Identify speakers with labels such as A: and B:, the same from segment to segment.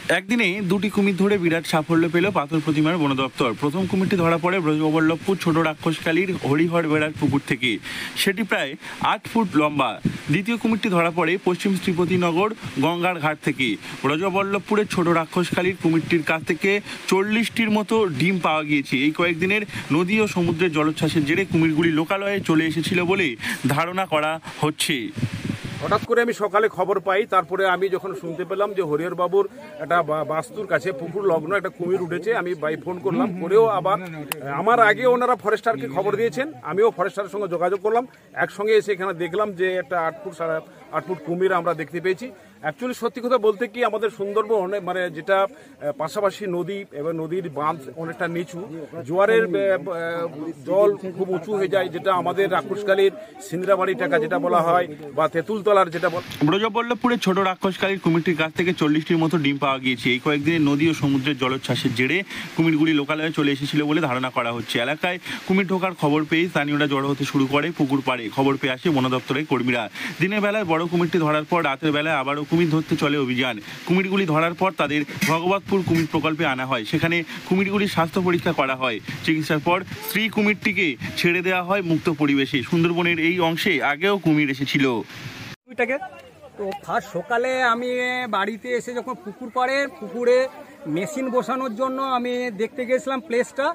A: একদিনে দুটি কুমির ধরে বিরাট সাফল্য পেল পাথর প্রতিমার বন দপ্তর। প্রথম কুমিরটি ধরা পড়ে ব্রজবল্লভপুর ছোট রাক্ষসকালীর হরিহর বেড়ার পুকুর থেকে, সেটি প্রায় 8 ফুট লম্বা। দ্বিতীয় কুমিরটি ধরা পড়ে পশ্চিম শ্রীপতিনগর গঙ্গার ঘাট থেকে। ব্রজবল্লভপুরের ছোট রাক্ষসকালীর কুমিরটির কাছ থেকে 40টির মতো ডিম পাওয়া গিয়েছে। এই কয়েকদিনের নদী ও সমুদ্রের জলোচ্ছ্বাসের জেরে কুমিরগুলি লোকালয়ে চলে এসেছিল বলে ধারণা করা হচ্ছে।
B: হঠাৎ করে আমি সকালে খবর পাই, তারপরে আমি যখন শুনতে পেলাম যে হরিহর বাবুর একটা বাস্তুর কাছে পুকুর লগ্ন একটা কুমির উঠেছে, আমি ফোন করলাম, করেও আবার আমার আগে ওনারা ফরেস্টারকে খবর দিয়েছেন, আমিও ফরেস্টারের সঙ্গে যোগাযোগ করলাম। একসঙ্গে এসে এখানে দেখলাম যে একটা 8 ফুট কুমির আমরা দেখতে পেয়েছি। অ্যাকচুয়ালি সত্যি কথা বলতে কি, আমাদের সুন্দরবন মানে যেটা পাশাপাশি নদী এবং নদীর বাঁধ অনেকটা নিচু, জোয়ারের জল খুব উঁচু হয়ে যায়, যেটা আমাদের রাক্ষসকালীর সিন্দ্রাবাড়ি টাকা যেটা বলা হয় বা তেঁতুলতলার যেটা বলা।
A: ব্রজবল্লভপুরের ছোট রাক্ষসকালীর কুমিরটির কাছ থেকে 40টির মতো ডিম পাওয়া গিয়েছে। এই কয়েকদিনে নদী ও সমুদ্রের জলোচ্ছ্বাসের জেরে কুমিরগুলি লোকালয়ে চলে এসেছিল বলে ধারণা করা হচ্ছে। এলাকায় কুমির ঢোকার খবর পেয়ে স্থানীয়রা জড়ো হতে শুরু করে পুকুর পাড়ে। খবর পেয়ে আসে বন দপ্তরের কর্মীরা। দিনের বেলায় বড় কুমিরটি ধরার পর রাতের বেলায় আবারও কুমির ধরতে চলে অভিযান। কুমিরগুলি ধরার পর তাদের ভগবতপুর কুমির প্রকল্পে আনা হয়। সেখানে কুমিরগুলির স্বাস্থ্য পরীক্ষা করা হয়। চিকিৎসার পর স্ত্রী কুমিরটিকে ছেড়ে দেওয়া হয় মুক্ত পরিবেশে। সুন্দরবনের এই অংশে আগেও কুমির এসেছিল।
C: তো ফার্স্ট সকালে আমি বাড়িতে এসে যখন পুকুরে মেশিন বসানোর জন্য আমি দেখতে গিয়েছিলাম প্লেসটা।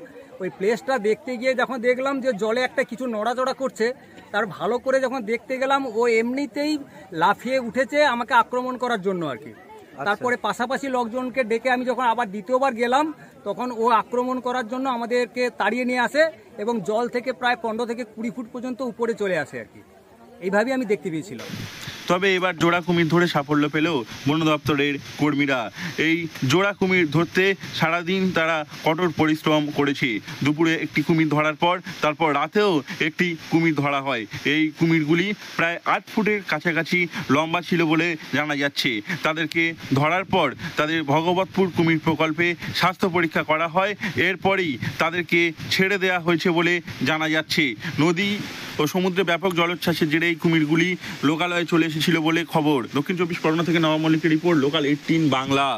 C: ওই প্লেসটা দেখতে গিয়ে যখন দেখলাম যে জলে একটা কিছু নড়াচড়া করছে, তার ভালো করে যখন দেখতে গেলাম, ও এমনিতেই লাফিয়ে উঠেছে আমাকে আক্রমণ করার জন্য আর কি। তারপরে পাশাপাশি লোকজনকে ডেকে আমি যখন আবার দ্বিতীয়বার গেলাম, তখন ও আক্রমণ করার জন্য আমাদেরকে তাড়িয়ে নিয়ে আসে এবং জল থেকে প্রায় 15 থেকে 20 ফুট পর্যন্ত উপরে চলে আসে আর কি। এইভাবেই আমি দেখতে পেয়েছিলাম।
A: তবে এবার জোড়া কুমির ধরে সাফল্য পেল বন দপ্তরের কর্মীরা। এই জোড়া কুমির ধরতে সারাদিন তারা কঠোর পরিশ্রম করেছে। দুপুরে একটি কুমির ধরার পর তারপর রাতেও একটি কুমির ধরা হয়। এই কুমিরগুলি প্রায় 8 ফুটের কাছাকাছি লম্বা ছিল বলে জানা যাচ্ছে। তাদেরকে ধরার পর তাদের ভগবতপুর কুমির প্রকল্পে স্বাস্থ্য পরীক্ষা করা হয়। এরপরেই তাদেরকে ছেড়ে দেওয়া হয়েছে বলে জানা যাচ্ছে। নদী ও সমুদ্রে ব্যাপক জলোচ্ছ্বাসের জেরে এই কুমিরগুলি লোকালয়ে চলে এসেছিল বলে খবর। দক্ষিণ 24 পরগনা থেকে নওয়াব মল্লিকের রিপোর্ট, লোকাল 18 বাংলা।